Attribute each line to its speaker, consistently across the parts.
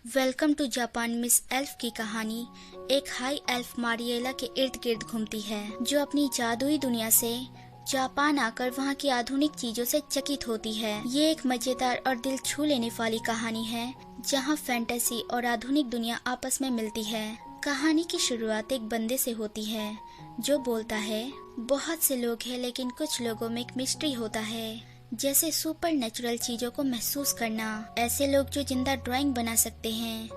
Speaker 1: Welcome to Japan. Miss Elf की कहानी एक हाई एल्फ मारिएला के इर्द गिर्द घूमती है, जो अपनी जादुई दुनिया से जापान आकर वहाँ की आधुनिक चीजों से चकित होती है। ये एक मजेदार और दिल छू लेने वाली कहानी है, जहाँ फैंटेसी और आधुनिक दुनिया आपस में मिलती है। कहानी की शुरुआत एक बंदे से होती है, जो बोलता है, बहुत से लोग हैं लेकिन कुछ लोगों में एक मिस्ट्री होता है, जैसे सुपर नेचुरल चीजों को महसूस करना। ऐसे लोग जो जिंदा ड्राइंग बना सकते हैं,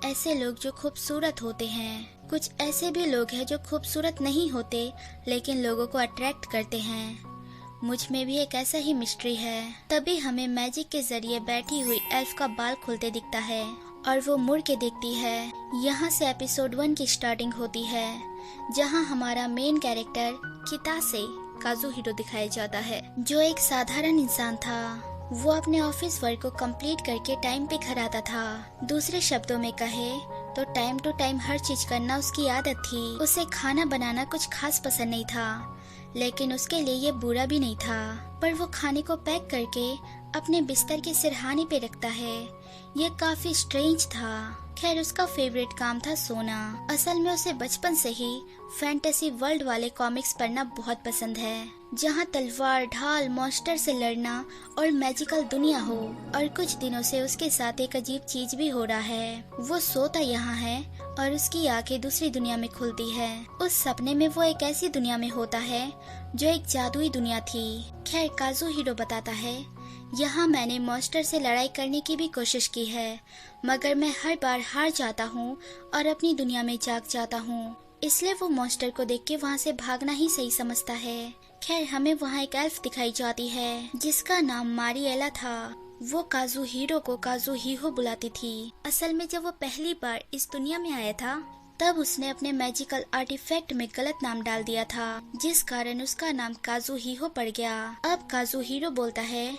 Speaker 1: ऐसे लोग जो खूबसूरत होते हैं। कुछ ऐसे भी लोग हैं जो खूबसूरत नहीं होते लेकिन लोगों को अट्रैक्ट करते हैं। मुझ में भी एक ऐसा ही मिस्ट्री है। तभी हमें मैजिक के जरिए बैठी हुई एल्फ का बाल खुलते दिखता है और वो मुड़ के देखती है। यहाँ से एपिसोड 1 की स्टार्टिंग होती है, जहाँ हमारा मेन कैरेक्टर कितासे काजुहिरो दिखाया जाता है, जो एक साधारण इंसान था। वो अपने ऑफिस वर्क को कंप्लीट करके टाइम पे घर आता था। दूसरे शब्दों में कहे तो टाइम टू टाइम हर चीज करना उसकी आदत थी। उसे खाना बनाना कुछ खास पसंद नहीं था, लेकिन उसके लिए ये बुरा भी नहीं था। पर वो खाने को पैक करके अपने बिस्तर के सिरहाने पे रखता है। ये काफी स्ट्रेंज था। खैर, उसका फेवरेट काम था सोना। असल में उसे बचपन से ही फैंटेसी वर्ल्ड वाले कॉमिक्स पढ़ना बहुत पसंद है, जहाँ तलवार ढाल मॉन्स्टर से लड़ना और मैजिकल दुनिया हो। और कुछ दिनों से उसके साथ एक अजीब चीज भी हो रहा है। वो सोता यहाँ है और उसकी आंखें दूसरी दुनिया में खुलती है। उस सपने में वो एक ऐसी दुनिया में होता है जो एक जादुई दुनिया थी। खैर, काजुहिरो बताता है, यहाँ मैंने मॉन्स्टर से लड़ाई करने की भी कोशिश की है, मगर मैं हर बार हार जाता हूँ और अपनी दुनिया में जाग जाता हूँ। इसलिए वो मॉन्स्टर को देख के वहाँ से भागना ही सही समझता है। खैर, हमें वहाँ एक एल्फ दिखाई जाती है, जिसका नाम मारिएला था। वो काजुहिरो को काजुहिहो बुलाती थी। असल में जब वो पहली बार इस दुनिया में आया था, तब उसने अपने मैजिकल आर्टिफैक्ट में गलत नाम डाल दिया था, जिस कारण उसका नाम काजुहिहो पड़ गया। अब काजुहिरो बोलता है,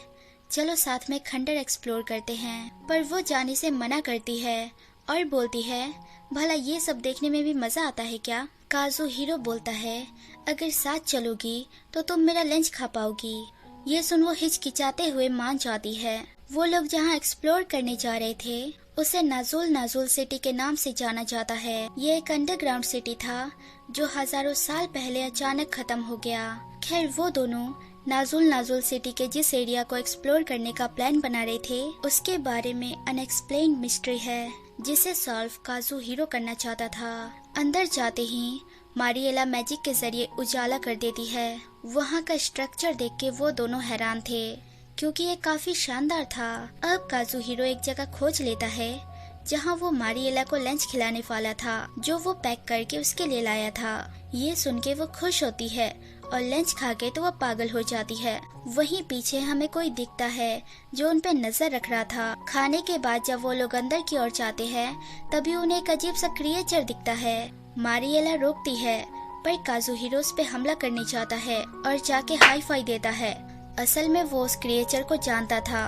Speaker 1: चलो साथ में खंडर एक्सप्लोर करते हैं। पर वो जाने से मना करती है और बोलती है, भला ये सब देखने में भी मजा आता है क्या? काजुहिरो बोलता है, अगर साथ चलोगी तो तुम मेरा लंच खा पाओगी। ये सुन वो हिचकिचाते हुए मान जाती है। वो लोग जहाँ एक्सप्लोर करने जा रहे थे, उसे नाजुल नाजुल सिटी के नाम से जाना जाता है। ये एक अंडरग्राउंड सिटी था, जो हजारों साल पहले अचानक खत्म हो गया। खैर, वो दोनों नाजुल नाजुल सिटी के जिस एरिया को एक्सप्लोर करने का प्लान बना रहे थे, उसके बारे में अनएक्सप्लेन्ड मिस्ट्री है, जिसे सॉल्व काजुहिरो करना चाहता था। अंदर जाते ही मारिएला मैजिक के जरिए उजाला कर देती है। वहाँ का स्ट्रक्चर देख के वो दोनों हैरान थे, क्योंकि ये काफी शानदार था। अब काजुहिरो एक जगह खोज लेता है, जहाँ वो मारिएला को लंच खिलाने वाला था, जो वो पैक करके उसके लिए लाया था। ये सुन के वो खुश होती है और लंच खा के तो वो पागल हो जाती है। वहीं पीछे हमें कोई दिखता है जो उन पे नजर रख रहा था। खाने के बाद जब वो लोग अंदर की ओर जाते हैं, तभी उन्हें एक अजीब सा क्रिएचर दिखता है। मारिएला रोकती है, पर काजुहिरो उस पे हमला करने चाहता है और जाके हाई फाई देता है। असल में वो उस क्रिएचर को जानता था।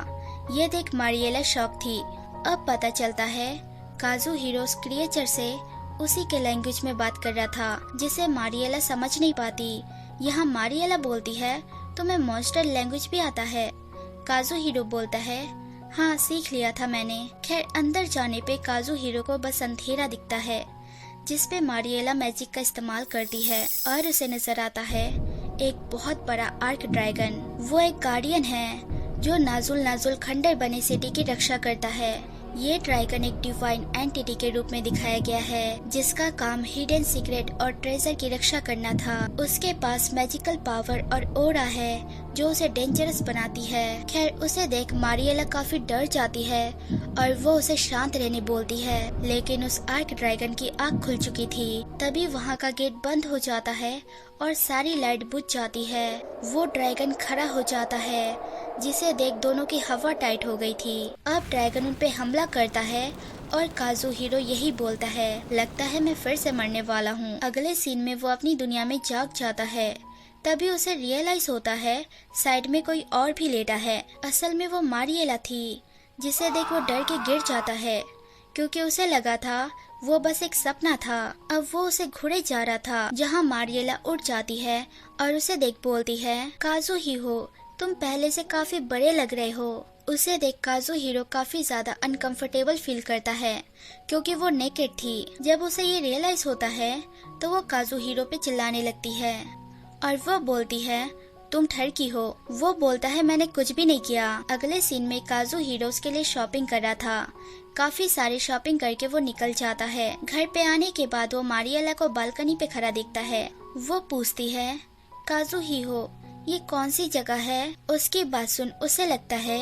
Speaker 1: ये देख मारिएला शॉक थी। अब पता चलता है काजुहिरो उस क्रिएचर से उसी के लैंग्वेज में बात कर रहा था, जिसे मारिएला समझ नहीं पाती। यहाँ मारिएला बोलती है, तुम्हें मॉन्स्टर लैंग्वेज भी आता है? काजुहिरो बोलता है, हाँ, सीख लिया था मैंने। खैर, अंदर जाने पे काजुहिरो को बस अंधेरा दिखता है, जिसपे मारिएला मैजिक का इस्तेमाल करती है और उसे नजर आता है एक बहुत बड़ा आर्क ड्रैगन। वो एक गार्डियन है जो नाजुल नाजुल खंडर बने सिटी की रक्षा करता है। ये ड्रैगन एक डिवाइन एंटिटी के रूप में दिखाया गया है, जिसका काम हिडन सीक्रेट और ट्रेजर की रक्षा करना था। उसके पास मैजिकल पावर और ओरा है जो उसे डेंजरस बनाती है। खैर, उसे देख मारिएला काफी डर जाती है और वो उसे शांत रहने बोलती है, लेकिन उस आर्क ड्रैगन की आँख खुल चुकी थी। तभी वहाँ का गेट बंद हो जाता है और सारी लाइट बुझ जाती है। वो ड्रैगन खड़ा हो जाता है, जिसे देख दोनों की हवा टाइट हो गई थी। अब ड्रैगन उन पे हमला करता है और काजुहिरो यही बोलता है, लगता है मैं फिर से मरने वाला हूँ। अगले सीन में वो अपनी दुनिया में जाग जाता है। तभी उसे रियलाइज होता है साइड में कोई और भी लेटा है। असल में वो मारिएला थी, जिसे देख वो डर के गिर जाता है, क्योंकि उसे लगा था वो बस एक सपना था। अब वो उसे घुरे जा रहा था, जहाँ मारिएला उठ जाती है और उसे देख बोलती है, काजुहिरो, तुम पहले से काफी बड़े लग रहे हो। उसे देख काजुहिरो काफी ज्यादा अनकंफर्टेबल फील करता है क्योंकि वो नेकेड थी। जब उसे ये रियलाइज होता है तो वो काजुहिरो पे चिल्लाने लगती है और वो बोलती है तुम ठरकी हो। वो बोलता है मैंने कुछ भी नहीं किया। अगले सीन में काजुहिरो उसके लिए शॉपिंग कर रहा था। काफी सारी शॉपिंग करके वो निकल जाता है। घर पे आने के बाद वो मारिएला को बालकनी पे खड़ा देखता है। वो पूछती है काजुहिरो ये कौन सी जगह है। उसकी बात सुन उसे लगता है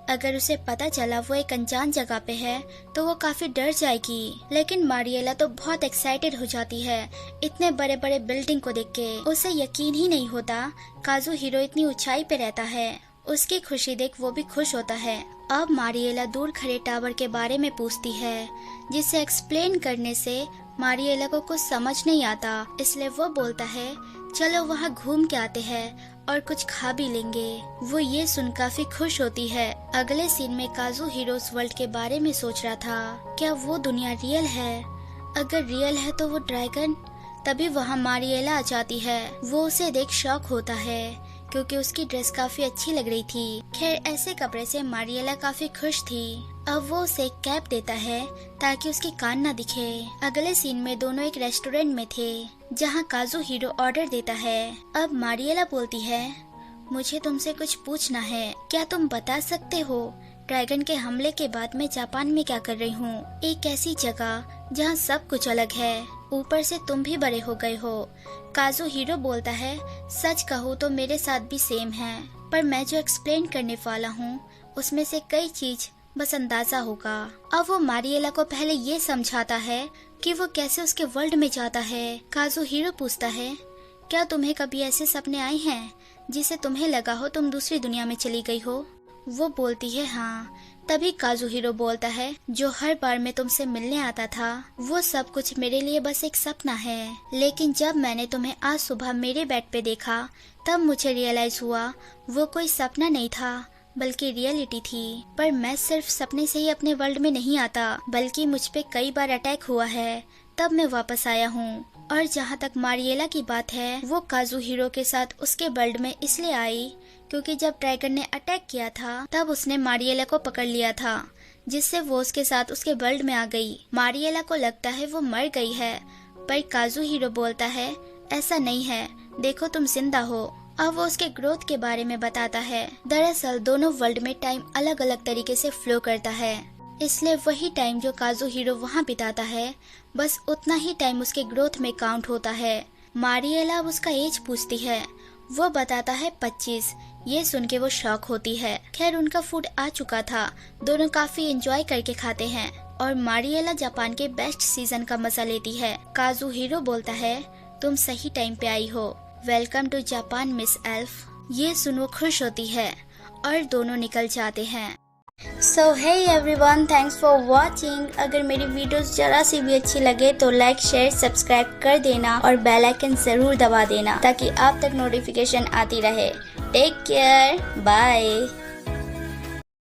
Speaker 1: अगर उसे पता चला वो एक अनजान जगह पे है तो वो काफी डर जाएगी। लेकिन मारिएला तो बहुत एक्साइटेड हो जाती है इतने बड़े बड़े बिल्डिंग को देख के। उसे यकीन ही नहीं होता काजुहिरो इतनी ऊंचाई पे रहता है। उसकी खुशी देख वो भी खुश होता है। अब मारिएला दूर खड़े टावर के बारे में पूछती है जिसे एक्सप्लेन करने से मारिएला को कुछ समझ नहीं आता। इसलिए वो बोलता है चलो वहाँ घूम के आते हैं और कुछ खा भी लेंगे। वो ये सुन काफी खुश होती है। अगले सीन में काजुहिरो उस वर्ल्ड के बारे में सोच रहा था क्या वो दुनिया रियल है। अगर रियल है तो वो ड्रैगन। तभी वहाँ मारिएला आ जाती है। वो उसे देख शॉक होता है क्योंकि उसकी ड्रेस काफी अच्छी लग रही थी। खैर ऐसे कपड़े से मारिएला काफी खुश थी। अब वो उसे एक कैप देता है ताकि उसके कान न दिखे। अगले सीन में दोनों एक रेस्टोरेंट में थे जहाँ काजुहिरो ऑर्डर देता है। अब मारिएला बोलती है मुझे तुमसे कुछ पूछना है। क्या तुम बता सकते हो ड्रैगन के हमले के बाद मैं जापान में क्या कर रही हूँ। एक ऐसी जगह जहाँ सब कुछ अलग है, ऊपर से तुम भी बड़े हो गए हो। काजुहिरो बोलता है सच कहूँ तो मेरे साथ भी सेम है, पर मैं जो एक्सप्लेन करने वाला हूँ उसमें से कई चीज बस अंदाजा होगा। अब वो मारिएला को पहले ये समझाता है कि वो कैसे उसके वर्ल्ड में जाता है। काजुहिरो पूछता है क्या तुम्हें कभी ऐसे सपने आए हैं जिसे तुम्हें लगा हो तुम दूसरी दुनिया में चली गई हो। वो बोलती है हाँ। तभी काजुहिरो बोलता है जो हर बार मैं तुमसे मिलने आता था वो सब कुछ मेरे लिए बस एक सपना है, लेकिन जब मैंने तुम्हें आज सुबह मेरे बेड पे देखा तब मुझे रियलाइज हुआ वो कोई सपना नहीं था बल्कि रियलिटी थी। पर मैं सिर्फ सपने से ही अपने वर्ल्ड में नहीं आता बल्कि मुझ पे कई बार अटैक हुआ है, तब मैं वापस आया हूँ। और जहाँ तक मारिएला की बात है वो काजुहिरो के साथ उसके वर्ल्ड में इसलिए आई क्योंकि जब ड्रैगन ने अटैक किया था तब उसने मारिएला को पकड़ लिया था, जिससे वो उसके साथ उसके वर्ल्ड में आ गई। मारिएला को लगता है वो मर गई है, पर काजुहिरो बोलता है ऐसा नहीं है, देखो तुम जिंदा हो। अब वो उसके ग्रोथ के बारे में बताता है। दरअसल दोनों वर्ल्ड में टाइम अलग अलग तरीके से फ्लो करता है, इसलिए वही टाइम जो काजुहिरो वहाँ बिताता है बस उतना ही टाइम उसके ग्रोथ में काउंट होता है। मारिएला अब उसका एज पूछती है। वो बताता है 25। ये सुन के वो शॉक होती है। खैर उनका फूड आ चुका था, दोनों काफी एंजॉय करके खाते हैं और मारिएला जापान के बेस्ट सीजन का मजा लेती है। काजुहिरो बोलता है तुम सही टाइम पे आई हो, welcome to Japan miss Elf. ये सुन वो खुश होती है और दोनों निकल जाते हैं। So hey everyone, thanks for watching. अगर मेरी वीडियोस जरा सी भी अच्छी लगे तो लाइक शेयर सब्सक्राइब कर देना और बेल आइकन जरूर दबा देना ताकि आप तक नोटिफिकेशन आती रहे। Take care, bye.